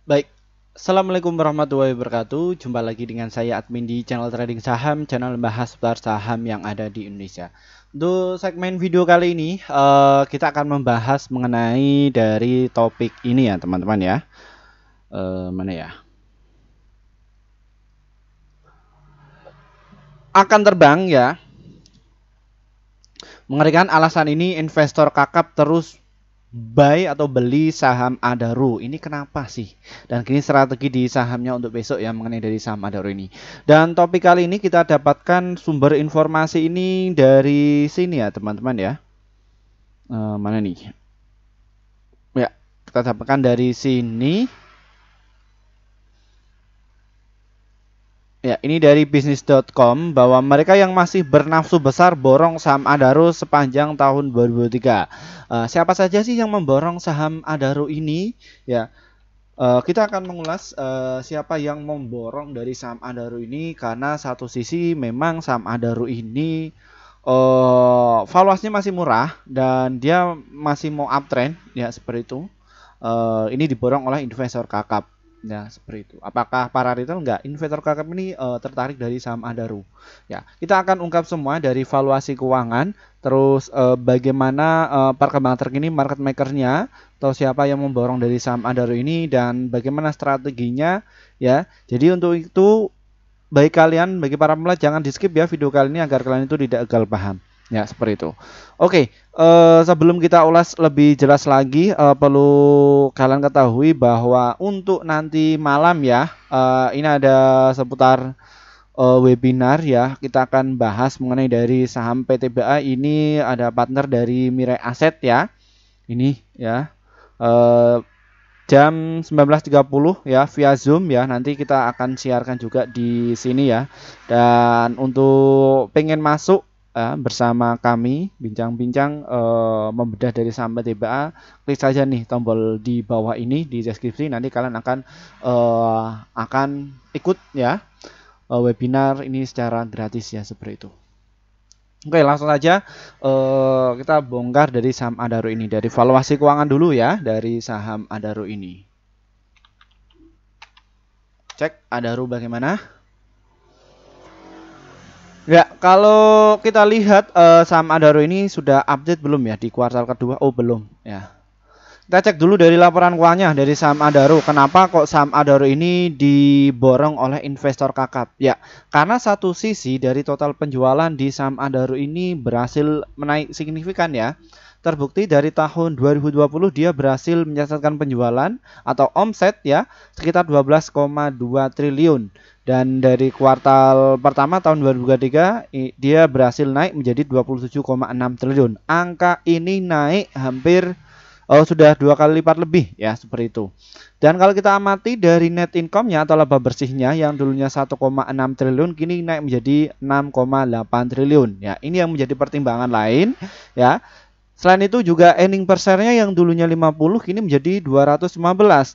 Baik, Assalamualaikum warahmatullahi wabarakatuh. Jumpa lagi dengan saya admin di channel trading saham, channel membahas seputar saham yang ada di Indonesia. Untuk segmen video kali ini, kita akan membahas mengenai dari topik ini ya teman-teman ya. Mana ya? Akan terbang ya. Mengerikan alasan ini investor kakap terus buy atau beli saham Adaro. Ini kenapa sih? Dan kini strategi di sahamnya untuk besok ya mengenai dari saham Adaro ini. Dan topik kali ini kita dapatkan sumber informasi ini dari sini ya teman-teman ya. Mana nih? Ya, kita dapatkan dari sini. Ya, ini dari bisnis.com bahwa mereka yang masih bernafsu besar borong saham Adaro sepanjang tahun 2023. Siapa saja sih yang memborong saham Adaro ini? Ya, kita akan mengulas siapa yang memborong dari saham Adaro ini karena satu sisi memang saham Adaro ini valuasinya masih murah dan dia masih mau uptrend ya seperti itu. Ini diborong oleh investor kakap. Ya, seperti itu. Apakah para retail enggak? Investor kakap ini tertarik dari saham Adaro. Ya, kita akan ungkap semua dari valuasi keuangan, terus bagaimana perkembangan terkini market makernya, atau siapa yang memborong dari saham Adaro ini dan bagaimana strateginya ya. Jadi untuk itu bagi para pemula jangan di skip ya video kali ini agar kalian itu tidak gagal paham. Ya, seperti itu. Oke, sebelum kita ulas lebih jelas lagi, perlu kalian ketahui bahwa untuk nanti malam ya, ini ada seputar webinar ya. Kita akan bahas mengenai dari saham PTBA ini ada partner dari Mirai Asset ya. Ini ya. Jam 19.30 ya via Zoom ya. Nanti kita akan siarkan juga di sini ya. Dan untuk pengen masuk bersama kami bincang-bincang membedah dari saham PTBA, klik saja nih tombol di bawah ini di deskripsi. Nanti kalian akan ikut ya webinar ini secara gratis ya seperti itu. Oke, langsung saja kita bongkar dari saham Adaro ini. Dari valuasi keuangan dulu ya, dari saham Adaro ini. Cek Adaro bagaimana? Ya, kalau kita lihat saham Adaro ini sudah update belum ya di kuartal kedua? Oh, belum ya. Kita cek dulu dari laporan keuangannya dari saham Adaro. Kenapa kok saham Adaro ini diborong oleh investor kakap? Ya, karena satu sisi dari total penjualan di saham Adaro ini berhasil menaik signifikan ya. Terbukti dari tahun 2020 dia berhasil mencatatkan penjualan atau omset ya sekitar 12,2 triliun. Dan dari kuartal pertama tahun 2023 dia berhasil naik menjadi 27,6 triliun. Angka ini naik hampir sudah 2 kali lipat lebih ya seperti itu. Dan kalau kita amati dari net income-nya atau laba bersihnya yang dulunya 1,6 triliun kini naik menjadi 6,8 triliun. Ya, ini yang menjadi pertimbangan lain ya. Selain itu juga earning per share-nya yang dulunya 50 kini menjadi 215.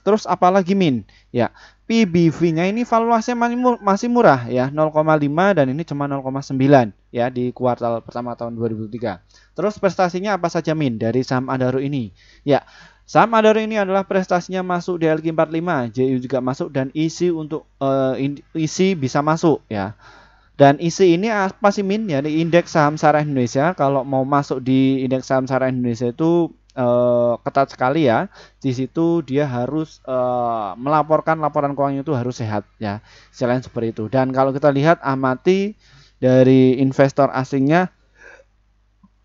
Terus apalagi Min? Ya, PBV-nya ini valuasinya masih murah ya, 0,5 dan ini cuma 0,9 ya di kuartal pertama tahun 2023. Terus prestasinya apa saja Min dari saham Adaro ini? Ya, saham Adaro ini adalah prestasinya masuk di LQ45, JU juga masuk dan isi untuk isi bisa masuk ya. Dan isi ini apa sih Min? Ya, di indeks saham syariah Indonesia. Kalau mau masuk di indeks saham syariah Indonesia itu ketat sekali ya. Di situ dia harus melaporkan laporan keuangan itu harus sehat ya. Selain seperti itu. Dan kalau kita lihat amati dari investor asingnya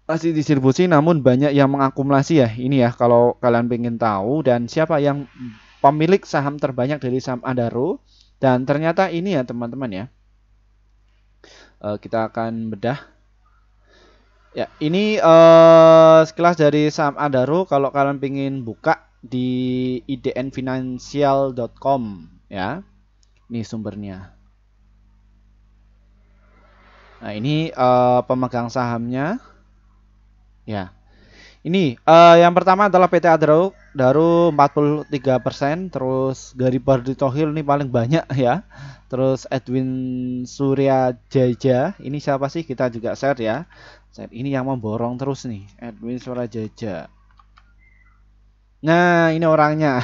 masih distribusi namun banyak yang mengakumulasi ya. Ini ya kalau kalian pengen tahu dan siapa yang pemilik saham terbanyak dari saham Adaro. Dan ternyata ini ya teman-teman ya. Kita akan bedah. Ya, ini sekilas dari saham Adaro. Kalau kalian ingin buka di idnfinancial.com ya. Ini sumbernya. Nah, ini pemegang sahamnya. Ya. Ini yang pertama adalah PT Adaro 43%, terus Garibaldi Thohir ini paling banyak ya. Terus Edwin Surya Jaja, ini siapa sih? Kita juga share ya. Ini yang memborong terus nih, Edwin Surya Jaja. Nah, ini orangnya.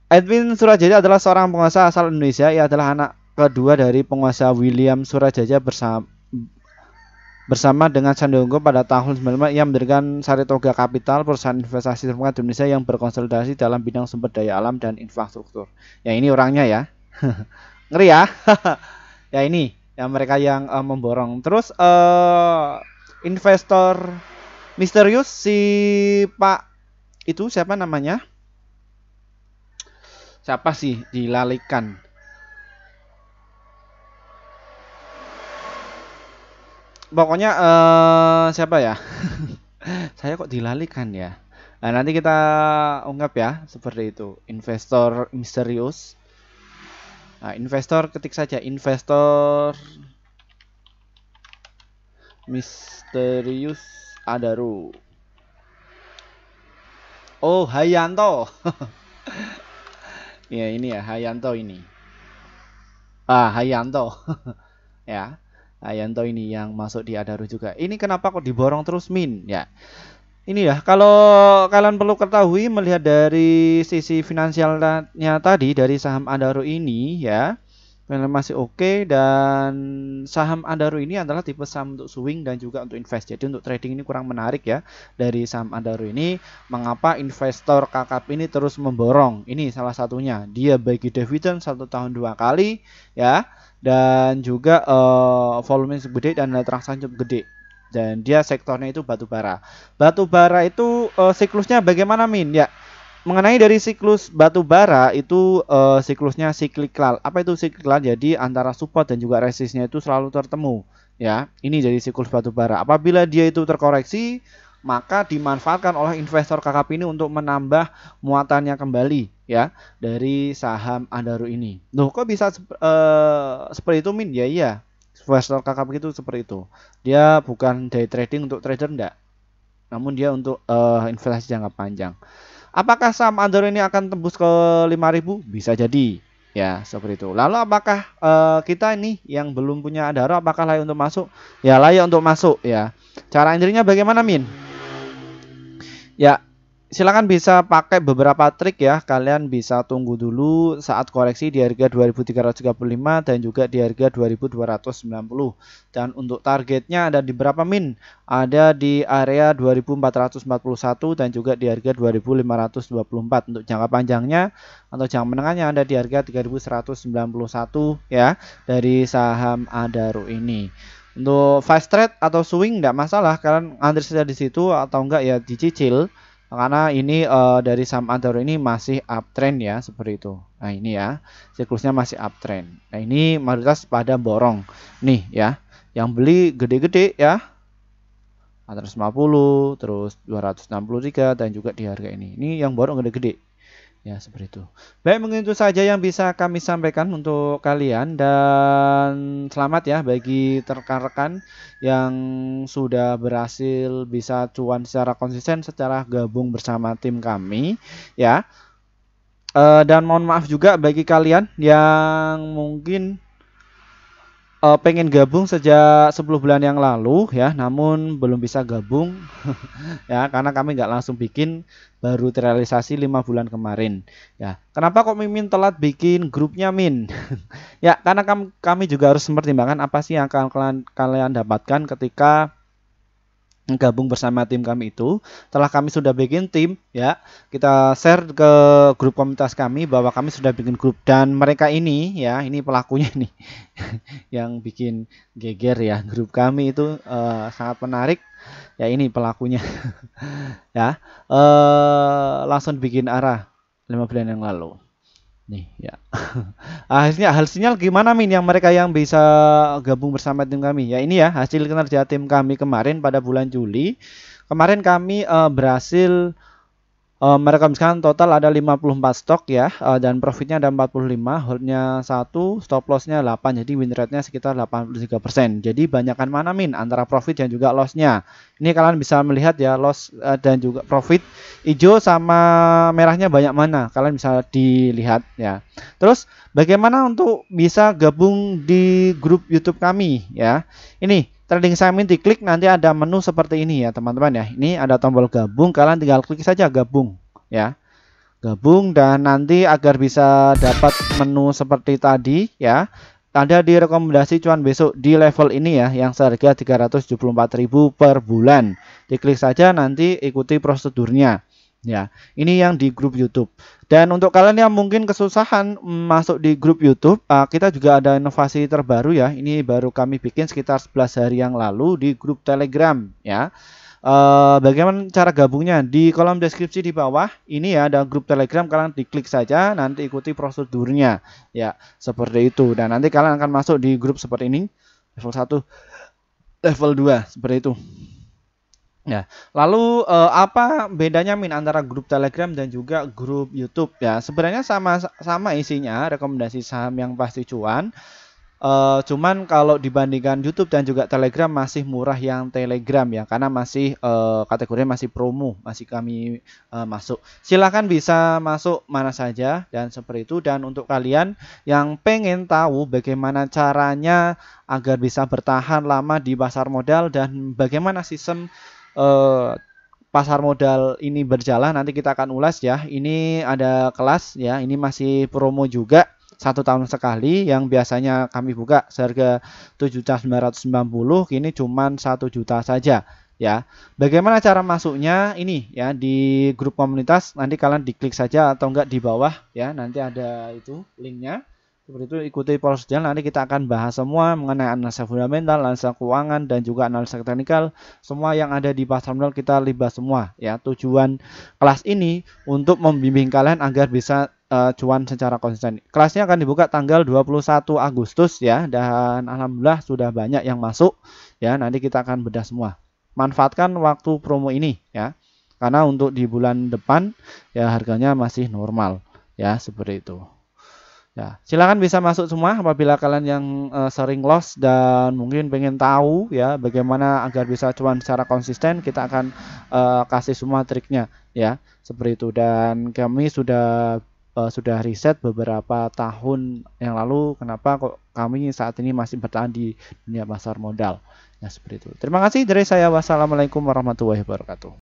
Edwin Surajaja adalah seorang pengusaha asal Indonesia. Ia adalah anak kedua dari pengusaha William Surajaja bersama dengan Sandiaga pada tahun 1995. Ia mendirikan Saratoga Capital, perusahaan investasi terkemuka di Indonesia yang berkonsolidasi dalam bidang sumber daya alam dan infrastruktur. Ya ini orangnya ya. Ngeri ya. Ya ini yang mereka yang memborong. Terus investor misterius si Pak itu siapa namanya? Siapa sih dilalikan? Pokoknya siapa ya? Saya kok dilalikan ya. Nah, nanti kita ungkap ya seperti itu. Investor misterius. Nah, investor ketik saja investor misterius Adaro. Oh, Hayanto. Ya ini ya Hayanto ini. Hayanto. Ya. Hayanto ini yang masuk di Adaro juga. Ini kenapa kok diborong terus Min? Ya. Ini ya, kalau kalian perlu ketahui melihat dari sisi finansialnya tadi dari saham Adaro ini ya, masih oke, dan saham Adaro ini adalah tipe saham untuk swing dan juga untuk invest. Jadi untuk trading ini kurang menarik ya dari saham Adaro ini. Mengapa investor kakap ini terus memborong? Ini salah satunya. Dia bagi dividen 1 tahun 2 kali ya, dan juga volume gede dan transaksi cukup gede. Dan dia sektornya itu batu bara. Batu bara itu siklusnya bagaimana Min? Ya. Mengenai dari siklus batu bara itu siklusnya siklikal. Apa itu siklikal? Jadi antara support dan juga resistnya itu selalu tertemu. Ya, ini jadi siklus batu bara. Apabila dia itu terkoreksi, maka dimanfaatkan oleh investor kakap ini untuk menambah muatannya kembali ya dari saham Adaro ini. Loh, kok bisa seperti itu Min? Ya iya. Investor kakap itu seperti itu. Dia bukan day trading untuk trader enggak. Namun dia untuk investasi jangka panjang. Apakah saham Adaro ini akan tembus ke 5.000? Bisa jadi. Ya, seperti itu. Lalu apakah kita ini yang belum punya Adaro apakah layak untuk masuk? Ya, layak untuk masuk ya. Cara intinya bagaimana, Min? Ya, silakan bisa pakai beberapa trik ya. Kalian bisa tunggu dulu saat koreksi di harga 2.335 dan juga di harga 2.290. Dan untuk targetnya ada di berapa Min? Ada di area 2.441 dan juga di harga 2.524. Untuk jangka panjangnya atau jangka menengahnya ada di harga 3.191 ya dari saham Adaro ini. Untuk fast trade atau swing enggak masalah, kalian antri saja di situ atau enggak ya dicicil. Karena ini dari saham Adaro ini masih uptrend ya seperti itu. Nah ini ya siklusnya masih uptrend. Nah ini mayoritas pada borong nih ya. Yang beli gede-gede ya 450 terus 263 dan juga di harga ini. Ini yang borong gede-gede ya seperti itu. Baik, mungkin itu saja yang bisa kami sampaikan untuk kalian, dan selamat ya bagi rekan-rekan yang sudah berhasil bisa cuan secara konsisten secara gabung bersama tim kami ya. Dan mohon maaf juga bagi kalian yang mungkin pengen gabung sejak 10 bulan yang lalu ya, namun belum bisa gabung ya karena kami nggak langsung bikin, baru terrealisasi 5 bulan kemarin ya. Kenapa kok Mimin telat bikin grupnya Min? Ya karena kami juga harus mempertimbangkan apa sih yang akan kalian dapatkan ketika gabung bersama tim kami itu. Setelah kami sudah bikin tim ya, kita share ke grup komunitas kami bahwa kami sudah bikin grup, dan mereka ini ya, ini pelakunya nih yang bikin geger ya. Grup kami itu sangat menarik ya, ini pelakunya ya. Langsung bikin arah 5 bulan yang lalu nih ya. Hasilnya gimana Min yang mereka yang bisa gabung bersama tim kami ya? Ini ya hasil kinerja tim kami kemarin pada bulan Juli. Kemarin kami berhasil merekomendasikan total ada 54 stok ya, dan profitnya ada 45, holdnya 1, stop lossnya 8, jadi win rate-nya sekitar 83%. Jadi banyakkan mana Min antara profit dan juga lossnya? Ini kalian bisa melihat ya, loss dan juga profit hijau sama merahnya banyak mana, kalian bisa dilihat ya. Terus bagaimana untuk bisa gabung di grup YouTube kami ya? Ini trading Samin, diklik nanti ada menu seperti ini ya teman-teman ya. Ini ada tombol gabung, kalian tinggal klik saja gabung ya. gabung. Dan nanti agar bisa dapat menu seperti tadi ya, ada di rekomendasi cuan besok di level ini ya, yang seharga 374.000 per bulan. Diklik saja, nanti ikuti prosedurnya ya. Ini yang di grup YouTube. Dan untuk kalian yang mungkin kesusahan masuk di grup YouTube, kita juga ada inovasi terbaru ya. Ini baru kami bikin sekitar 11 hari yang lalu di grup Telegram ya. Bagaimana cara gabungnya? Di kolom deskripsi di bawah ini ya ada grup Telegram, kalian diklik saja, nanti ikuti prosedurnya ya, seperti itu. Dan nanti kalian akan masuk di grup seperti ini, level 1, level 2, seperti itu ya. Lalu apa bedanya Min antara grup Telegram dan juga grup YouTube ya? Sebenarnya sama isinya, rekomendasi saham yang pasti cuan. Cuman kalau dibandingkan YouTube dan juga Telegram masih murah yang Telegram ya, karena masih kategorinya masih promo, masih kami masuk. Silahkan bisa masuk mana saja dan seperti itu. Dan untuk kalian yang pengen tahu bagaimana caranya agar bisa bertahan lama di pasar modal dan bagaimana sistem pasar modal ini berjalan, nanti kita akan ulas ya. Ini ada kelas ya, ini masih promo juga. 1 tahun sekali, yang biasanya kami buka seharga 7.990, kini cuma 1 juta saja ya. Bagaimana cara masuknya? Ini ya, di grup komunitas, nanti kalian diklik saja atau enggak di bawah ya, nanti ada itu linknya. Seperti itu, ikuti prosedur. Nanti kita akan bahas semua mengenai analisa fundamental, analisa keuangan, dan juga analisa teknikal. Semua yang ada di pasar modal kita libat semua ya. Tujuan kelas ini untuk membimbing kalian agar bisa cuan secara konsisten. Kelasnya akan dibuka tanggal 21 Agustus ya, dan alhamdulillah sudah banyak yang masuk ya. Nanti kita akan bedah semua. Manfaatkan waktu promo ini ya, karena untuk di bulan depan ya harganya masih normal ya, seperti itu. Ya, silakan bisa masuk semua apabila kalian yang sering loss dan mungkin pengen tahu ya bagaimana agar bisa cuan secara konsisten, kita akan kasih semua triknya ya, seperti itu. Dan kami sudah riset beberapa tahun yang lalu kenapa kok kami saat ini masih bertahan di dunia pasar modal. Ya, seperti itu. Terima kasih dari saya. Wassalamualaikum warahmatullahi wabarakatuh.